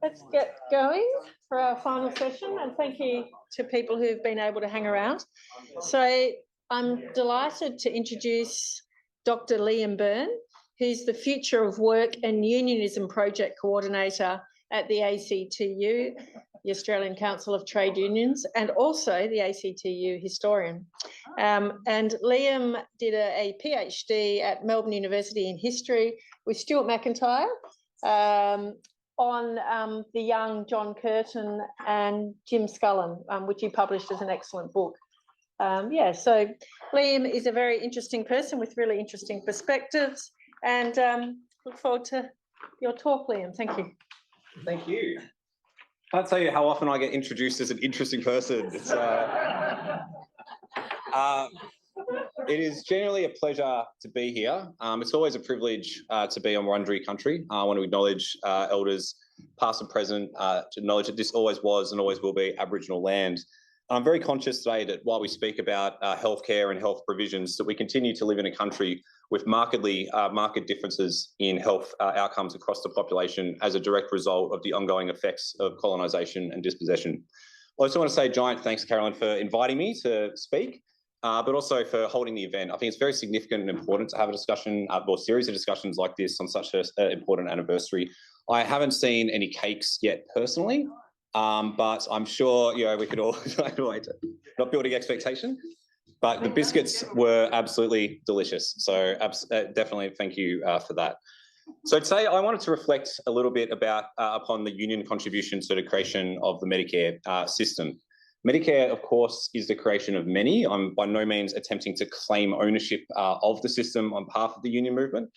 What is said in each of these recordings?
Let's get going for our final session, and thank you to people who've been able to hang around. So I'm delighted to introduce Dr. Liam Byrne, who's the Future of Work and Unionism Project Coordinator at the ACTU, the Australian Council of Trade Unions, and also the ACTU historian. And Liam did a PhD at Melbourne University in history with Stuart McIntyre on the young John Curtin and Jim Scullin, which he published as an excellent book. So Liam is a very interesting person with really interesting perspectives, and look forward to your talk, Liam. Thank you. Thank you. I can't tell you how often I get introduced as an interesting person. It's, it is genuinely a pleasure to be here. It's always a privilege to be on Wurundjeri country. I want to acknowledge elders, past and present, to acknowledge that this always was and always will be Aboriginal land. I'm very conscious today that while we speak about healthcare and health provisions, that we continue to live in a country with marked differences in health outcomes across the population as a direct result of the ongoing effects of colonisation and dispossession. I also want to say a giant thanks, Caroline, for inviting me to speak, but also for holding the event. I think it's very significant and important to have a discussion or series of discussions like this on such an important anniversary. I haven't seen any cakes yet personally, but I'm sure we could all not building expectation. But the biscuits were absolutely delicious. So definitely thank you for that. So today I wanted to reflect a little bit about upon the union contribution to the creation of the Medicare system. Medicare, of course, is the creation of many. I'm by no means attempting to claim ownership of the system on behalf of the union movement.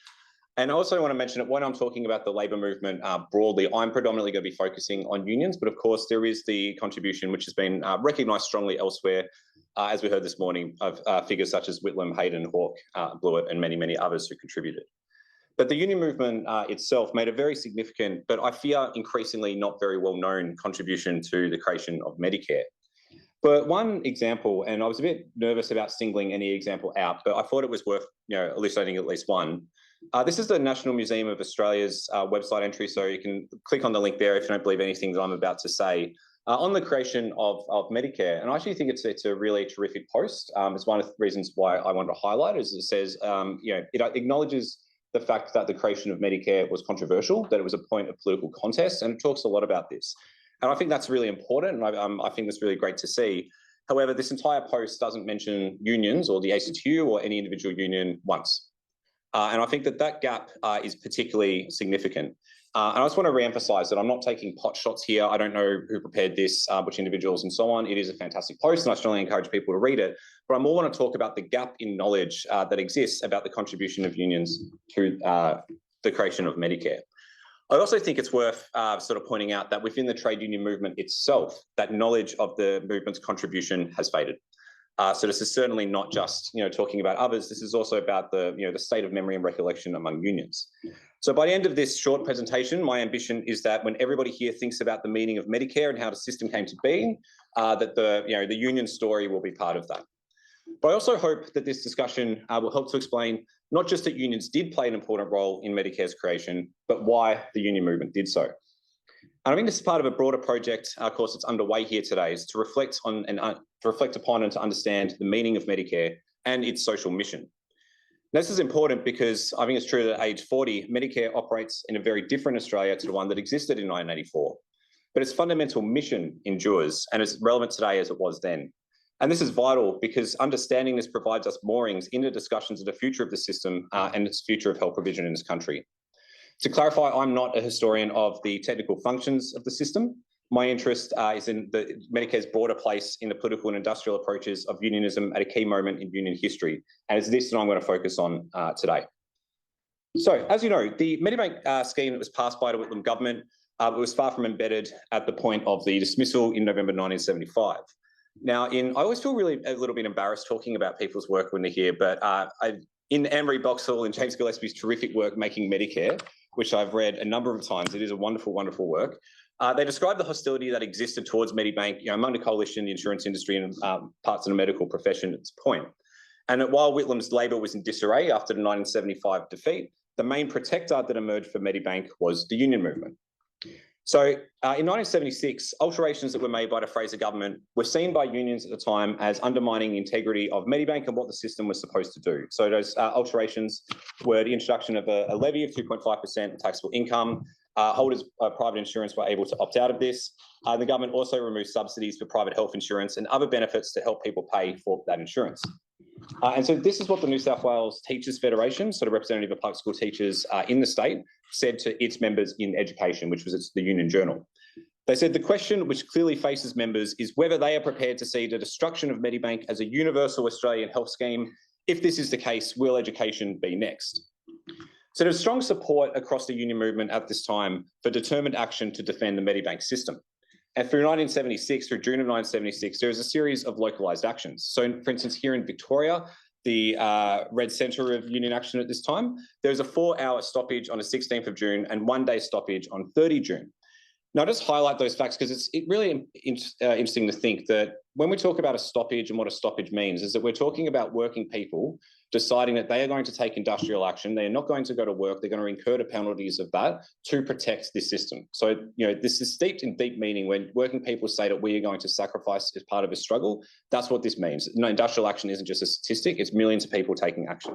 And I also want to mention that when I'm talking about the labour movement broadly, I'm predominantly going to be focusing on unions. But of course, there is the contribution which has been recognised strongly elsewhere, as we heard this morning, of figures such as Whitlam, Hayden, Hawke, Blewett, and many, many others who contributed. But the union movement itself made a very significant, but I fear increasingly not very well-known contribution to the creation of Medicare. But one example, and I was a bit nervous about singling any example out, but I thought it was worth elucidating at least one. This is the National Museum of Australia's website entry, so you can click on the link there if you don't believe anything that I'm about to say, on the creation of Medicare. And I actually think it's a really terrific post. It's one of the reasons why I wanted to highlight it, is it says, it acknowledges the fact that the creation of Medicare was controversial, that it was a point of political contest, and it talks a lot about this. And I think that's really important, and I think that's really great to see. However, this entire post doesn't mention unions or the ACTU or any individual union once. And I think that gap is particularly significant. And I just want to re-emphasise that I'm not taking pot shots here. I don't know who prepared this, which individuals and so on. It is a fantastic post, and I strongly encourage people to read it. But I more want to talk about the gap in knowledge that exists about the contribution of unions to the creation of Medicare. I also think it's worth sort of pointing out that within the trade union movement itself, that knowledge of the movement's contribution has faded. So this is certainly not just talking about others. This is also about the the state of memory and recollection among unions. So by the end of this short presentation, my ambition is that when everybody here thinks about the meaning of Medicare and how the system came to be, that the union story will be part of that. But I also hope that this discussion will help to explain not just that unions did play an important role in Medicare's creation, but why the union movement did so. And I think this is part of a broader project, of course, that's underway here today, is to reflect on and to reflect upon and to understand the meaning of Medicare and its social mission. This is important because I think it's true that at age 40, Medicare operates in a very different Australia to the one that existed in 1984. But its fundamental mission endures and is relevant today as it was then. And this is vital because understanding this provides us moorings into discussions of the future of the system and its future of health provision in this country. To clarify, I'm not a historian of the technical functions of the system. My interest is in Medicare's broader place in the political and industrial approaches of unionism at a key moment in union history. And it's this that I'm going to focus on today. So, as you know, the Medibank scheme that was passed by the Whitlam government was far from embedded at the point of the dismissal in November 1975. Now, I always feel really a little bit embarrassed talking about people's work when they're here, but in Anne-Marie Boxall and James Gillespie's terrific work, Making Medicare, which I've read a number of times, it is a wonderful, wonderful work. They describe the hostility that existed towards Medibank, among the coalition, the insurance industry, and parts of the medical profession at this point. And that while Whitlam's Labor was in disarray after the 1975 defeat, the main protector that emerged for Medibank was the union movement. So in 1976, alterations that were made by the Fraser government were seen by unions at the time as undermining the integrity of Medibank and what the system was supposed to do. So those alterations were the introduction of a levy of 2.5% taxable income. Holders of private insurance were able to opt out of this. The government also removed subsidies for private health insurance and other benefits to help people pay for that insurance. And so this is what the New South Wales Teachers Federation, sort of representative of public school teachers in the state, said to its members in education, which was the Union Journal. They said the question which clearly faces members is whether they are prepared to see the destruction of Medibank as a universal Australian health scheme. If this is the case, will education be next? So there's strong support across the union movement at this time for determined action to defend the Medibank system. And through 1976, through June of 1976, there was a series of localised actions. So, for instance, here in Victoria, the red centre of union action at this time, there was a 4-hour stoppage on the 16th of June and 1-day stoppage on 30 June. Now, I'll just highlight those facts because it's really interesting to think that when we talk about a stoppage and what a stoppage means is that we're talking about working people deciding that they are going to take industrial action. They're not going to go to work. They're going to incur the penalties of that to protect this system. So, this is steeped in deep meaning when working people say that we are going to sacrifice as part of a struggle. That's what this means. No, industrial action isn't just a statistic. It's millions of people taking action.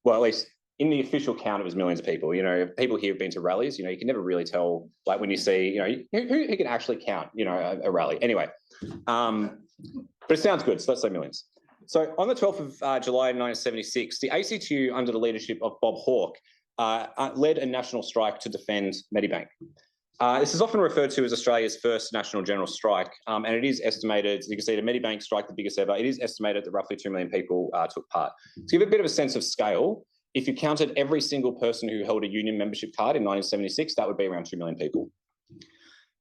Well, at least in the official count, it was millions of people. People here have been to rallies. You can never really tell, like when you see, who can actually count, a rally. Anyway, but it sounds good. So let's say millions. So on the 12th of July 1976, the ACTU, under the leadership of Bob Hawke, led a national strike to defend Medibank. This is often referred to as Australia's first national general strike, and it is estimated, you can see the Medibank strike, the biggest ever, it is estimated that roughly 2 million people took part. To give a bit of a sense of scale, if you counted every single person who held a union membership card in 1976, that would be around 2 million people.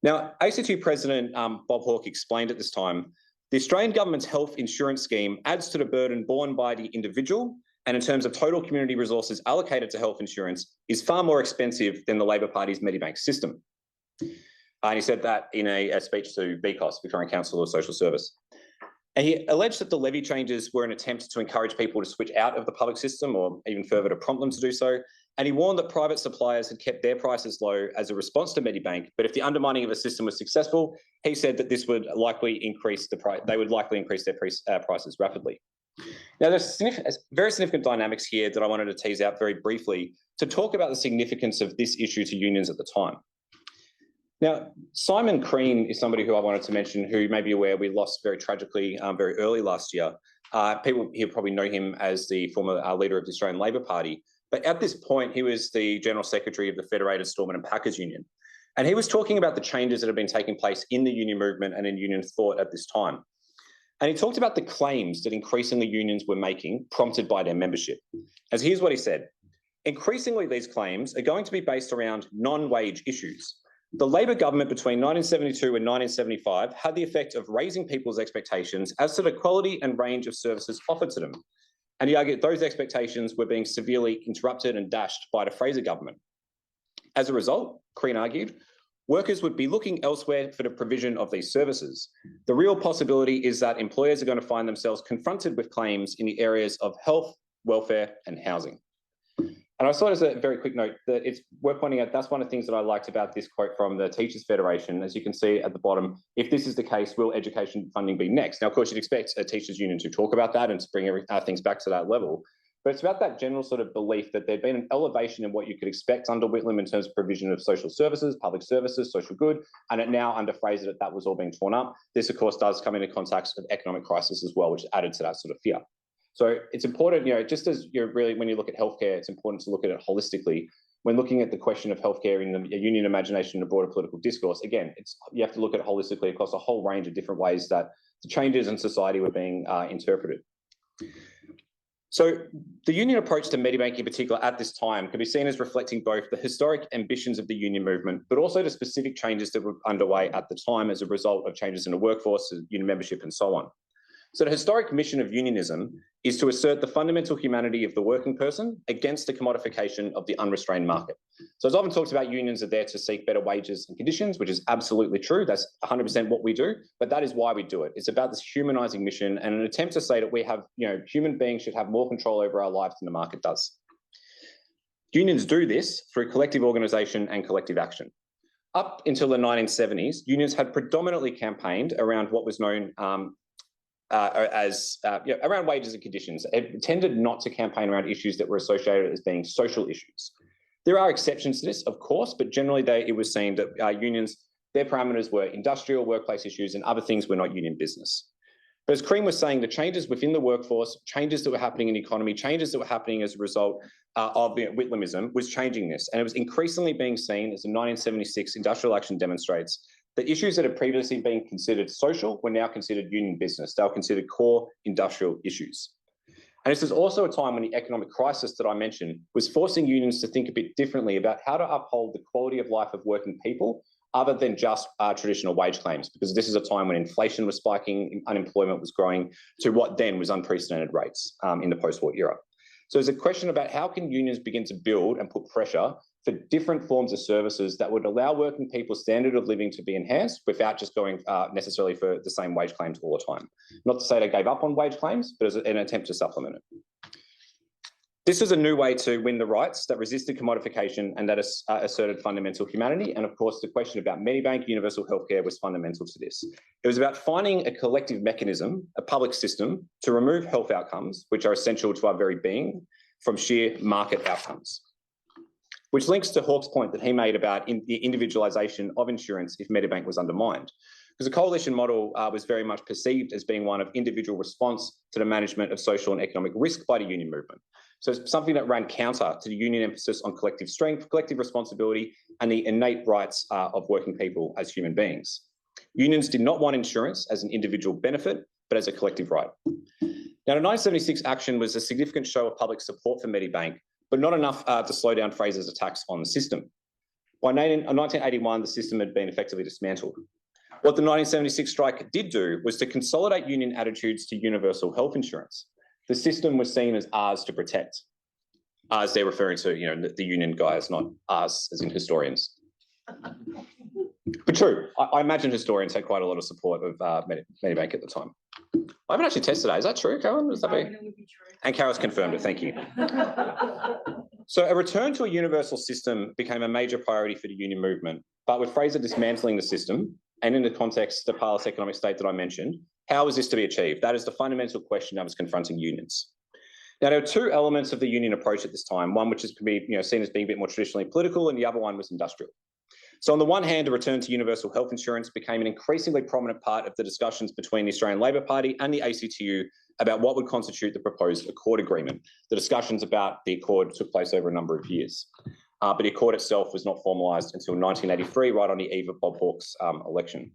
Now, ACTU President Bob Hawke explained at this time, the Australian government's health insurance scheme adds to the burden borne by the individual, and in terms of total community resources allocated to health insurance, is far more expensive than the Labor Party's Medibank system. And he said that in a speech to BCOS, Victorian Council of Social Service. And he alleged that the levy changes were an attempt to encourage people to switch out of the public system or even further to prompt them to do so. And he warned that private suppliers had kept their prices low as a response to Medibank. But if the undermining of the system was successful, he said that this would likely increase the price. They would likely increase their prices rapidly. Now, there's very significant dynamics here that I wanted to tease out very briefly to talk about the significance of this issue to unions at the time. Now, Simon Crean is somebody who I wanted to mention who you may be aware we lost very tragically very early last year. People here probably know him as the former leader of the Australian Labor Party. But at this point, he was the General Secretary of the Federated Storemen and Packers Union. And he was talking about the changes that have been taking place in the union movement and in union thought at this time. And he talked about the claims that increasingly unions were making, prompted by their membership. As here's what he said. Increasingly, these claims are going to be based around non-wage issues. The Labor government between 1972 and 1975 had the effect of raising people's expectations as to the quality and range of services offered to them. And he argued those expectations were being severely interrupted and dashed by the Fraser government. As a result, Crean argued, workers would be looking elsewhere for the provision of these services. The real possibility is that employers are going to find themselves confronted with claims in the areas of health, welfare, and housing. And I saw as a very quick note that it's worth pointing out that's one of the things that I liked about this quote from the Teachers Federation. As you can see at the bottom, if this is the case, will education funding be next? Now, of course, you'd expect a teachers' union to talk about that and to bring things back to that level. But it's about that general sort of belief that there'd been an elevation in what you could expect under Whitlam in terms of provision of social services, public services, social good, and it now under Fraser that was all being torn up. This, of course, does come into context of economic crisis as well, which added to that sort of fear. So it's important, just as you're really, when you look at healthcare, it's important to look at it holistically. When looking at the question of healthcare in the union imagination and a broader political discourse, again, you have to look at it holistically across a whole range of different ways that the changes in society were being interpreted. So the union approach to Medibank in particular at this time can be seen as reflecting both the historic ambitions of the union movement, but also the specific changes that were underway at the time as a result of changes in the workforce, union membership, and so on. So the historic mission of unionism is to assert the fundamental humanity of the working person against the commodification of the unrestrained market. So as often talked about, unions are there to seek better wages and conditions, which is absolutely true. That's 100% what we do, but that is why we do it. It's about this humanizing mission and an attempt to say that we have, human beings should have more control over our lives than the market does. Unions do this through collective organisation and collective action. Up until the 1970s, unions had predominantly campaigned around what was known around wages and conditions. It tended not to campaign around issues that were associated as being social issues. There are exceptions to this, of course, but generally it was seen that unions, their parameters were industrial, workplace issues, and other things were not union business. But as Cream was saying, the changes within the workforce, changes that were happening in the economy, changes that were happening as a result of Whitlamism was changing this. And it was increasingly being seen, as the 1976 industrial action demonstrates, that issues that had previously been considered social were now considered union business. They were considered core industrial issues. And this is also a time when the economic crisis that I mentioned was forcing unions to think a bit differently about how to uphold the quality of life of working people other than just traditional wage claims, because this is a time when inflation was spiking, unemployment was growing to what then was unprecedented rates in the post-war era. So there's a question about how can unions begin to build and put pressure for different forms of services that would allow working people's standard of living to be enhanced without just going necessarily for the same wage claims all the time. Not to say they gave up on wage claims, but as an attempt to supplement it. This is a new way to win the rights that resisted commodification and that asserted fundamental humanity. And of course, the question about Medibank universal healthcare was fundamental to this. It was about finding a collective mechanism, a public system, to remove health outcomes, which are essential to our very being, from sheer market outcomes. Which links to Hawke's point that he made about the individualisation of insurance if Medibank was undermined. Because the coalition model was very much perceived as being one of individual response to the management of social and economic risk by the union movement. So it's something that ran counter to the union emphasis on collective strength, collective responsibility, and the innate rights of working people as human beings. Unions did not want insurance as an individual benefit, but as a collective right. Now, the 1976 action was a significant show of public support for Medibank, but not enough to slow down Fraser's attacks on the system. By 1981, the system had been effectively dismantled. What the 1976 strike did do was to consolidate union attitudes to universal health insurance. The system was seen as ours to protect. Ours, they're referring to, the union guys, not us as in historians. But true, I imagine historians had quite a lot of support of Medibank at the time. I haven't actually tested that. Is that true, Carolyn? Would that be? It would be true. And Carol's confirmed it. Thank you. So a return to a universal system became a major priority for the union movement. But with Fraser dismantling the system, and in the context of the parlous economic state that I mentioned, how was this to be achieved? That is the fundamental question that was confronting unions. Now, there are two elements of the union approach at this time, one which is seen as being a bit more traditionally political, and the other one was industrial. So on the one hand, a return to universal health insurance became an increasingly prominent part of the discussions between the Australian Labor Party and the ACTU about what would constitute the proposed Accord agreement. The discussions about the Accord took place over a number of years. But the Accord itself was not formalised until 1983, right on the eve of Bob Hawke's election.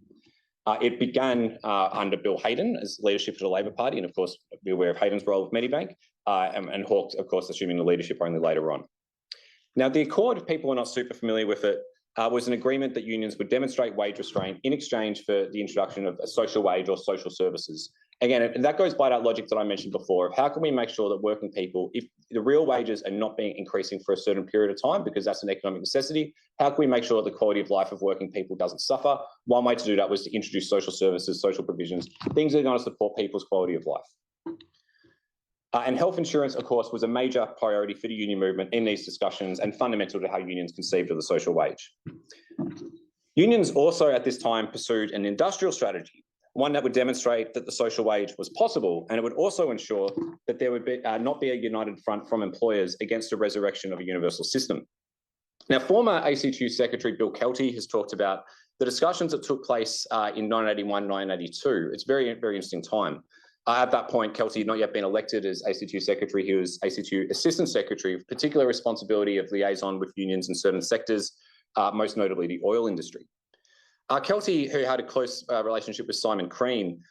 It began under Bill Hayden as leadership of the Labor Party, and of course, be aware of Hayden's role with Medibank, and Hawke, of course, assuming the leadership only later on. Now, the Accord, if people are not super familiar with it, was an agreement that unions would demonstrate wage restraint in exchange for the introduction of a social wage or social services. Again, that goes by that logic that I mentioned before of how can we make sure that working people, if the real wages are not being increasing for a certain period of time, because that's an economic necessity, how can we make sure that the quality of life of working people doesn't suffer? One way to do that was to introduce social services, social provisions, things that are going to support people's quality of life. And health insurance, of course, was a major priority for the union movement in these discussions and fundamental to how unions conceived of the social wage. Unions also at this time pursued an industrial strategy, one that would demonstrate that the social wage was possible, and it would also ensure that there would be, not be a united front from employers against the resurrection of a universal system. Now, former ACTU Secretary Bill Kelty has talked about the discussions that took place in 1981, 1982. It's a very, very interesting time. At that point, Kelty had not yet been elected as ACTU Secretary. He was ACTU Assistant Secretary, with particular responsibility of liaison with unions in certain sectors, most notably the oil industry. Kelty, who had a close relationship with Simon Crean,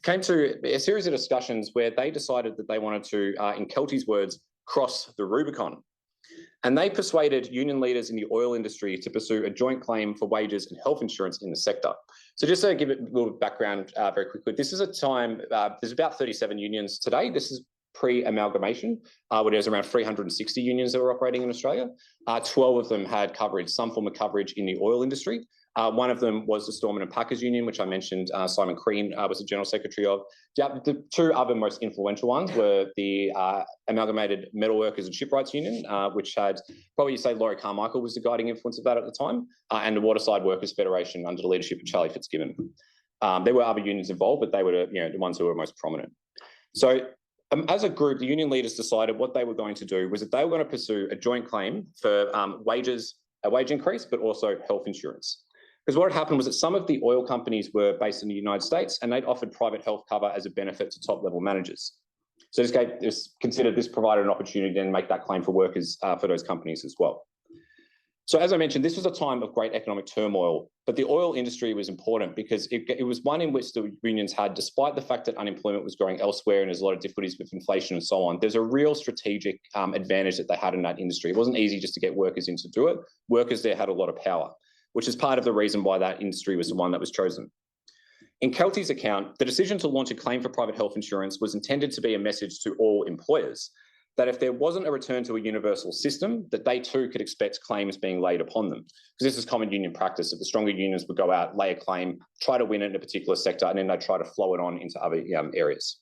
came to a series of discussions where they decided that they wanted to, in Kelty's words, cross the Rubicon. And they persuaded union leaders in the oil industry to pursue a joint claim for wages and health insurance in the sector. So just to give it a little background very quickly, this is a time, there's about 37 unions today. This is pre-amalgamation, where there was around 360 unions that were operating in Australia. 12 of them had coverage, some form of coverage in the oil industry. One of them was the Storeman and Packers Union, which I mentioned Simon Crean was the General Secretary of. The two other most influential ones were the Amalgamated Metalworkers and Shipwrights Union, which had, probably you say Laurie Carmichael was the guiding influence of that at the time, and the Waterside Workers Federation under the leadership of Charlie Fitzgibbon. There were other unions involved, but they were the ones who were most prominent. So as a group, the union leaders decided what they were going to do was that they were going to pursue a joint claim for a wage increase, but also health insurance. Because what had happened was that some of the oil companies were based in the United States and they'd offered private health cover as a benefit to top-level managers. So this considered this provided an opportunity to then make that claim for workers for those companies as well. So as I mentioned, this was a time of great economic turmoil, but the oil industry was important because it was one in which the unions had, despite the fact that unemployment was growing elsewhere and there's a lot of difficulties with inflation and so on, there's a real strategic advantage that they had in that industry. It wasn't easy just to get workers in to do it. Workers there had a lot of power, which is part of the reason why that industry was the one that was chosen. In Kelty's account, the decision to launch a claim for private health insurance was intended to be a message to all employers that if there wasn't a return to a universal system, that they too could expect claims being laid upon them. Because this is common union practice, that the stronger unions would go out, lay a claim, try to win it in a particular sector, and then they'd try to flow it on into other areas.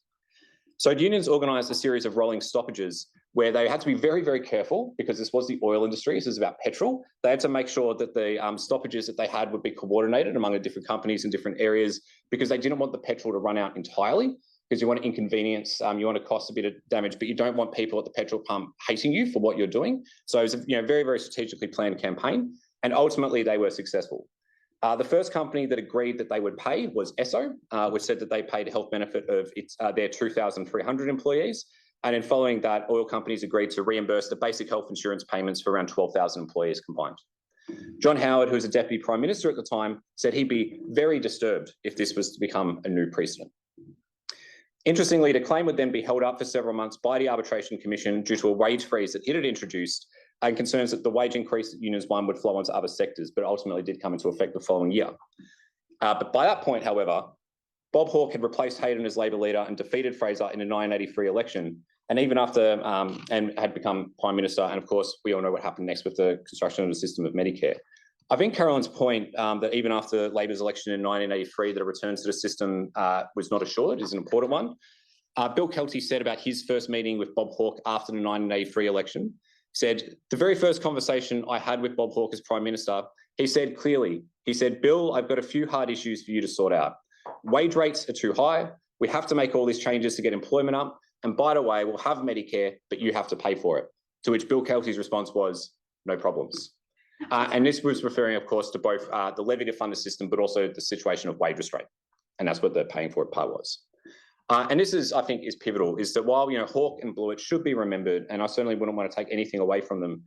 So unions organised a series of rolling stoppages where they had to be very, very careful because this was the oil industry, this is about petrol. They had to make sure that the stoppages that they had would be coordinated among the different companies in different areas because they didn't want the petrol to run out entirely because you want to inconvenience, you want to cost a bit of damage, but you don't want people at the petrol pump hating you for what you're doing. So it was a very, very strategically planned campaign, and ultimately they were successful. The first company that agreed that they would pay was Esso, which said that they paid a health benefit of their 2,300 employees. And then following that, oil companies agreed to reimburse the basic health insurance payments for around 12,000 employees combined. John Howard, who was a Deputy Prime Minister at the time, said he'd be very disturbed if this was to become a new precedent. Interestingly, the claim would then be held up for several months by the Arbitration Commission due to a wage freeze that it had introduced and concerns that the wage increase that unions won would flow onto other sectors, but ultimately did come into effect the following year. But by that point, however, Bob Hawke had replaced Hayden as Labor leader and defeated Fraser in the 1983 election. And even after, and had become Prime Minister. And of course, we all know what happened next with the construction of the system of Medicare. I think Carolyn's point that even after Labor's election in 1983, that a return to the system was not assured is an important one. Bill Kelty said about his first meeting with Bob Hawke after the 1983 election, said, the very first conversation I had with Bob Hawke as Prime Minister, he said clearly, he said, Bill, I've got a few hard issues for you to sort out. Wage rates are too high. We have to make all these changes to get employment up. And by the way, we'll have Medicare, but you have to pay for it. To which Bill Kelty's response was, no problems. And this was referring, of course, to both the levy to fund the system, but also the situation of wage restraint. And that's what the paying for it part was. And this is, I think, is pivotal, is that while, Hawke and Blewett should be remembered, and I certainly wouldn't want to take anything away from them,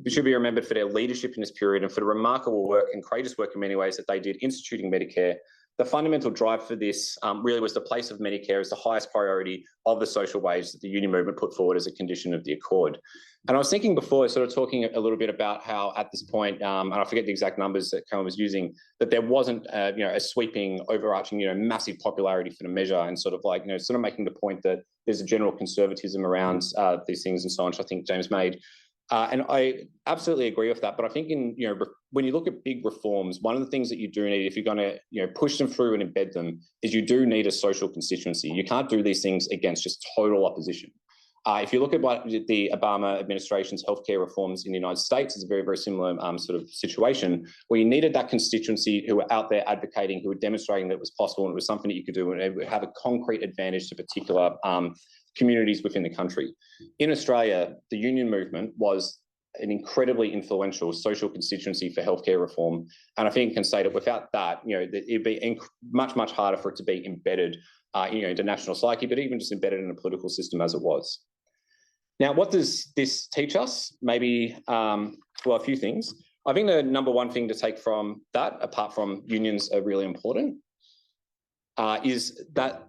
they should be remembered for their leadership in this period and for the remarkable work and courageous work in many ways that they did instituting Medicare. The fundamental drive for this really was the place of Medicare as the highest priority of the social wage that the union movement put forward as a condition of the Accord. And I was thinking before, sort of talking a little bit about how at this point, and I forget the exact numbers that Carolyn was using, that there wasn't, a sweeping, overarching, massive popularity for the measure, and sort of like, sort of making the point that there's a general conservatism around these things and so on, which I think James made. And I absolutely agree with that. But I think when you look at big reforms, one of the things that you do need, if you're going to push them through and embed them, is you do need a social constituency. You can't do these things against just total opposition. If you look at what the Obama administration's healthcare reforms in the United States, it's a very, very similar sort of situation where you needed that constituency who were out there advocating, who were demonstrating that it was possible and it was something that you could do and it would have a concrete advantage to particular communities within the country. In Australia, the union movement was an incredibly influential social constituency for healthcare reform. And I think you can say that without that, it'd be much, much harder for it to be embedded, into national psyche, but even just embedded in the political system as it was. Now, what does this teach us? Maybe, a few things. I think the number one thing to take from that, apart from unions are really important, is that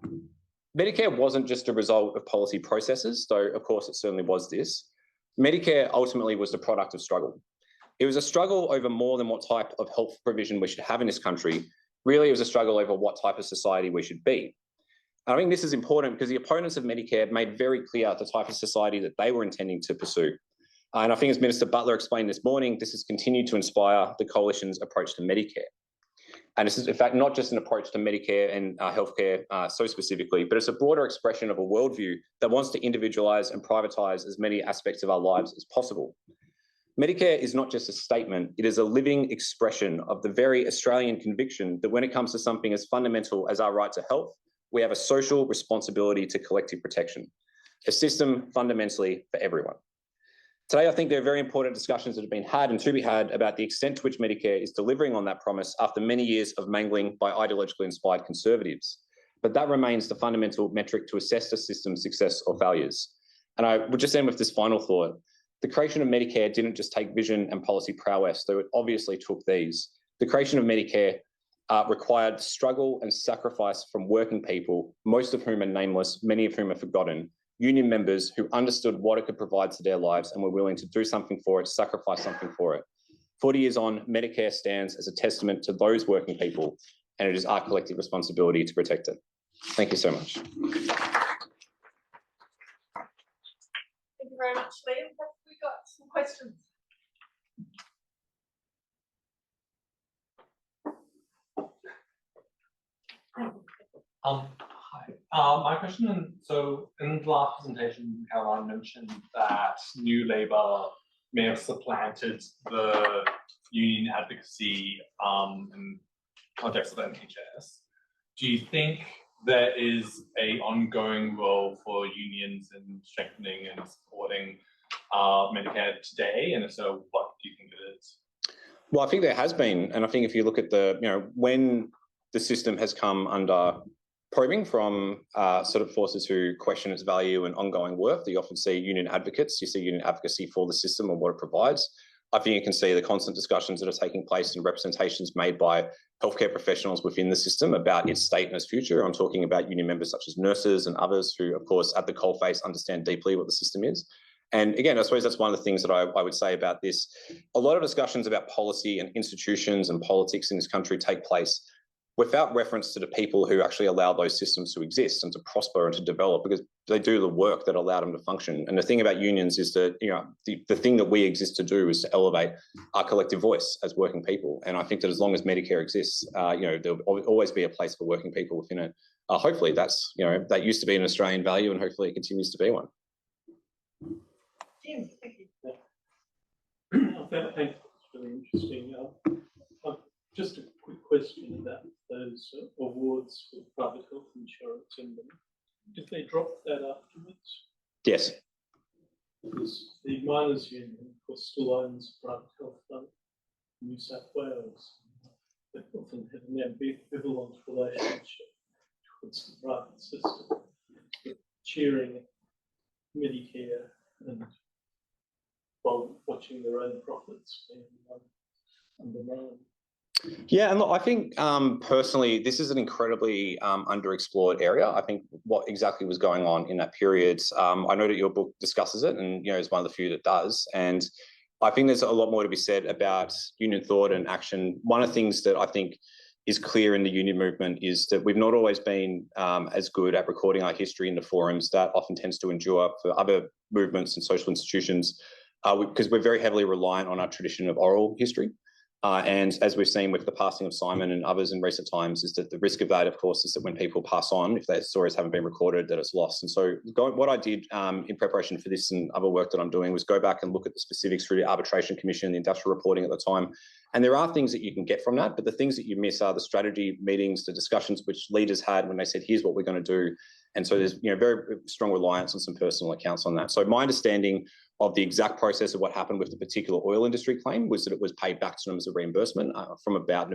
Medicare wasn't just a result of policy processes, though of course it certainly was this. Medicare ultimately was the product of struggle. It was a struggle over more than what type of health provision we should have in this country. Really, it was a struggle over what type of society we should be. And I think this is important because the opponents of Medicare made very clear the type of society that they were intending to pursue. And I think as Minister Butler explained this morning, this has continued to inspire the Coalition's approach to Medicare. And this is, in fact, not just an approach to Medicare and healthcare so specifically, but it's a broader expression of a worldview that wants to individualise and privatise as many aspects of our lives as possible. Medicare is not just a statement, it is a living expression of the very Australian conviction that when it comes to something as fundamental as our right to health, we have a social responsibility to collective protection, a system fundamentally for everyone. Today, I think there are very important discussions that have been had and to be had about the extent to which Medicare is delivering on that promise after many years of mangling by ideologically inspired conservatives. But that remains the fundamental metric to assess the system's success or failures. And I would just end with this final thought. The creation of Medicare didn't just take vision and policy prowess, though it obviously took these. The creation of Medicare required struggle and sacrifice from working people, most of whom are nameless, many of whom are forgotten, union members who understood what it could provide to their lives and were willing to do something for it, sacrifice something for it. 40 years on, Medicare stands as a testament to those working people, and it is our collective responsibility to protect it. Thank you so much. Thank you very much, Liam. Have we got some questions? Hi. My question, so in the last presentation, Caroline mentioned that New Labour may have supplanted the union advocacy in context of the NHS. Do you think there is an ongoing role for unions in strengthening and supporting Medicare today? And if so, what do you think it is? Well, I think there has been. And I think if you look at when the system has come under probing from sort of forces who question its value and ongoing worth, you often see union advocates, you see union advocacy for the system and what it provides. I think you can see the constant discussions that are taking place and representations made by healthcare professionals within the system about its state and its future. I'm talking about union members such as nurses and others who, of course, at the coalface understand deeply what the system is. And again, I suppose that's one of the things that I would say about this. A lot of discussions about policy and institutions and politics in this country take place without reference to the people who actually allow those systems to exist and to prosper and to develop, because they do the work that allowed them to function. And the thing about unions is that, the thing that we exist to do is to elevate our collective voice as working people. And I think that as long as Medicare exists, there'll always be a place for working people within it. Hopefully that's, that used to be an Australian value, and hopefully it continues to be one. Jim, thank you. Thank you. It's really interesting. Just a quick question about those awards for private health insurance in them. Did they drop that afterwards? Yes. Because the miners' union, of course, still owns private health fund in New South Wales. They often have an ambivalent relationship towards the private system, cheering Medicare and while watching their own profits being undermined. Yeah, and look, I think personally, this is an incredibly underexplored area. I think what exactly was going on in that period, I know that your book discusses it, and is one of the few that does. And I think there's a lot more to be said about union thought and action. One of the things that I think is clear in the union movement is that we've not always been as good at recording our history in the forums that often tends to endure for other movements and social institutions, because we're very heavily reliant on our tradition of oral history. And as we've seen with the passing of Simon and others in recent times, is that the risk of that, of course, is that when people pass on, if their stories haven't been recorded, that it's lost. And so what I did in preparation for this and other work that I'm doing was go back and look at the specifics through the Arbitration Commission, the industrial reporting at the time. And there are things that you can get from that, but the things that you miss are the strategy meetings, the discussions which leaders had when they said, here's what we're going to do. And so there's very strong reliance on some personal accounts on that. So my understanding of the exact process of what happened with the particular oil industry claim was that it was paid back to them as a reimbursement from about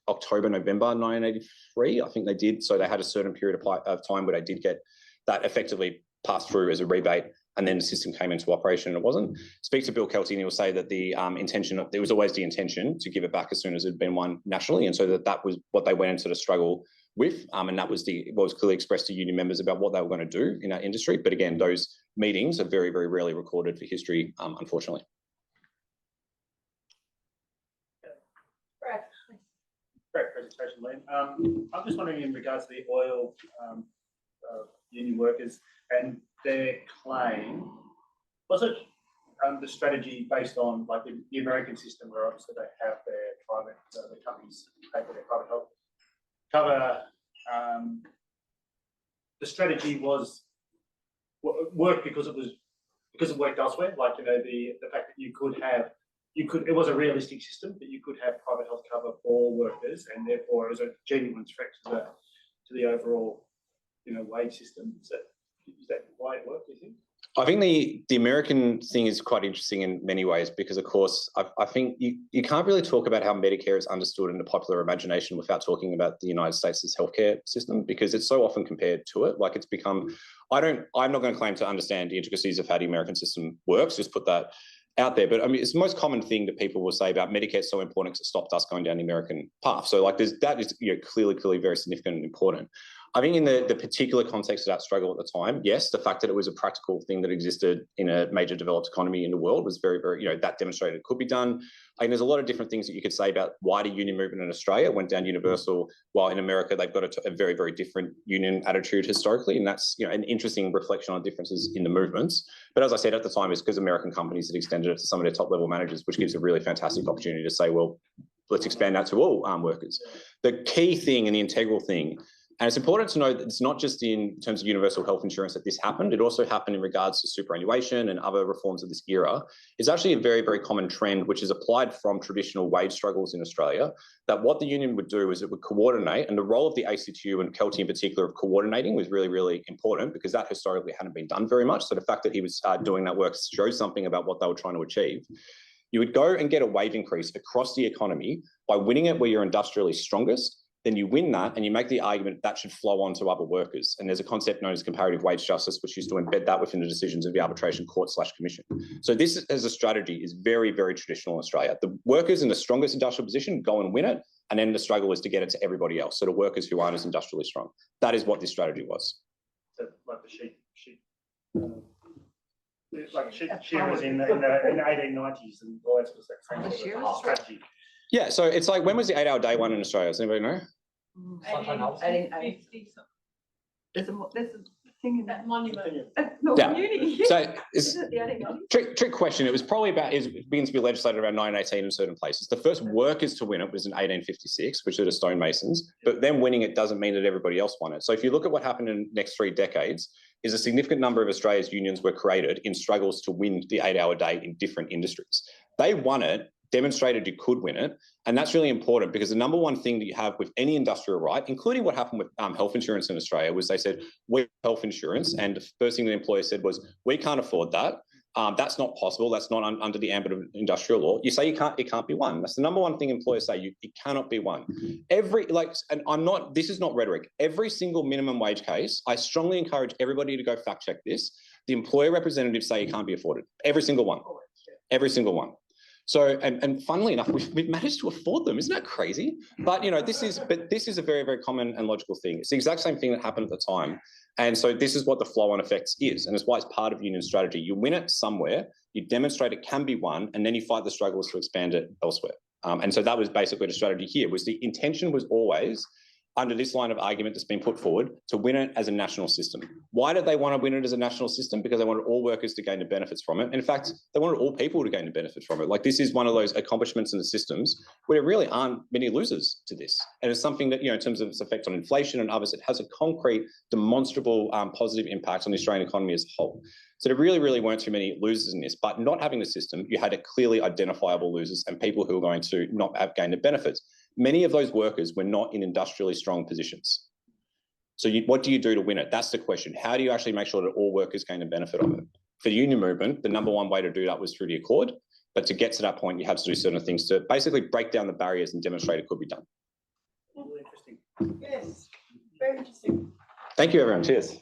October, November 1983. I think they did. So they had a certain period of time where they did get that effectively passed through as a rebate, and then the system came into operation and it wasn't. Speak to Bill Kelty and he'll say that the there was always the intention to give it back as soon as it had been won nationally. And so that was what they went into the struggle with, and that was what was clearly expressed to union members about what they were going to do in our industry. But again, those meetings are very, very rarely recorded for history, unfortunately. Great presentation, Liam. I'm just wondering in regards to the oil union workers, and their claim was it the strategy based on like the American system, where obviously they have their private the companies pay for their private health cover. The strategy was worked because it worked elsewhere. Like the fact that you could it was a realistic system that you could have private health cover for workers, and therefore it was a genuine threat to the overall wage system. Is that why it worked, do you think? I think the American thing is quite interesting in many ways because, of course, I think you can't really talk about how Medicare is understood in the popular imagination without talking about the United States' healthcare system, because it's so often compared to it. Like, it's become, I'm not going to claim to understand the intricacies of how the American system works, just put that out there. But I mean, it's the most common thing that people will say about Medicare is so important because it stopped us going down the American path. So like that is clearly very significant and important. I think in the particular context of that struggle at the time, yes, the fact that it was a practical thing that existed in a major developed economy in the world was very, very, that demonstrated it could be done. I mean, there's a lot of different things that you could say about why the union movement in Australia went down universal, while in America they've got a very, very different union attitude historically. And that's, an interesting reflection on differences in the movements. But as I said at the time, it's because American companies had extended it to some of their top level managers, which gives a really fantastic opportunity to say, well, let's expand that to all workers. The key thing and the integral thing, and it's important to know that it's not just in terms of universal health insurance that this happened. It also happened in regards to superannuation and other reforms of this era. It's actually a very, very common trend, which is applied from traditional wage struggles in Australia, that what the union would do is it would coordinate, and the role of the ACTU and Kelty in particular of coordinating was really, really important because that historically hadn't been done very much. So the fact that he was doing that work shows something about what they were trying to achieve. You would go and get a wage increase across the economy by winning it where you're industrially strongest. Then you win that and you make the argument that should flow on to other workers. And there's a concept known as comparative wage justice, which used to embed that within the decisions of the arbitration court/commission. So this as a strategy is very, very traditional in Australia. The workers in the strongest industrial position go and win it. And then the struggle is to get it to everybody else. So the workers who aren't as industrially strong. That is what this strategy was. So like the she was in the 1890s and all that sort of stuff. Same strategy. Yeah, so it's like, when was the 8-hour day one in Australia? Does anybody know? 1850. There's a thing in that monument. Yeah. Uni. So Is it the 1890s? trick question. It was probably it begins to be legislated around 1918 in certain places. The first workers to win it was in 1856, which are the stonemasons. But then winning it doesn't mean that everybody else won it. So if you look at what happened in the next 3 decades, is a significant number of Australia's unions were created in struggles to win the 8-hour day in different industries. They won it, demonstrated you could win it. And that's really important because the number one thing that you have with any industrial right, including what happened with health insurance in Australia, was they said, we have health insurance. And the first thing the employer said was, we can't afford that. That's not possible. That's not under the ambit of industrial law. You say it can't be won. That's the number one thing employers say, it cannot be won. This is not rhetoric. Every single minimum wage case, I strongly encourage everybody to go fact check this. The employer representatives say it can't be afforded. Every single one. Every single one. So, and funnily enough, we've managed to afford them. Isn't that crazy? But, this is a very, very common and logical thing. It's the exact same thing that happened at the time. And so this is what the flow-on effects is. And it's why it's part of union strategy. You win it somewhere, you demonstrate it can be won, and then you fight the struggles to expand it elsewhere. And so that was basically the strategy here, was the intention was always, under this line of argument that's been put forward, to win it as a national system. Why did they want to win it as a national system? Because they wanted all workers to gain the benefits from it. In fact, they wanted all people to gain the benefits from it. Like, this is one of those accomplishments in the systems where there really aren't many losers to this. And it's something that, in terms of its effect on inflation and others, it has a concrete, demonstrable positive impact on the Australian economy as a whole. So there really, really weren't too many losers in this, but not having the system, you had a clearly identifiable losers and people who were going to not have gained the benefits. Many of those workers were not in industrially strong positions. So what do you do to win it? That's the question. How do you actually make sure that all workers gain the benefit of it? For the union movement, the number one way to do that was through the Accord. But to get to that point, you have to do certain things to basically break down the barriers and demonstrate it could be done. Really interesting. Yes, very interesting. Thank you, everyone. Cheers.